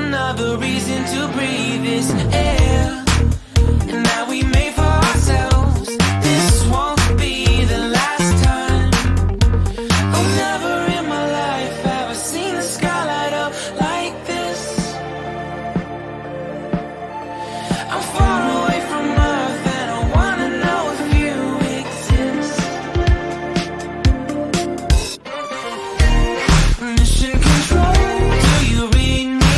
another reason to breathe this air. And now we made for ourselves. This won't be the last time. Oh, never in my life have I seen the sky light up like this. I'm far away from Earth and I wanna know if you exist. Mission control, do you read me?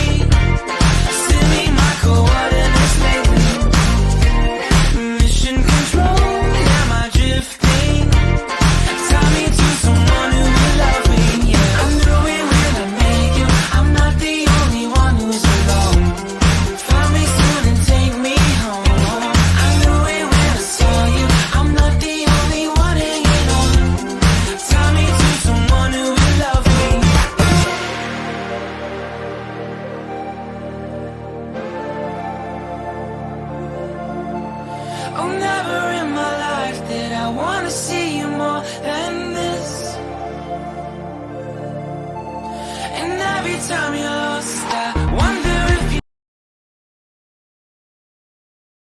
Send me my coordinates lately. Mission control, am I drifting? Tie me to someone who will love me, yeah. I knew it when I met you, I'm not the only one who's alone. Find me soon and take me home. I knew it when I saw you, I'm not the only one hanging on. Tie me to someone who will love me. Oh, never in my life did I wanna see you more than this. And every time you're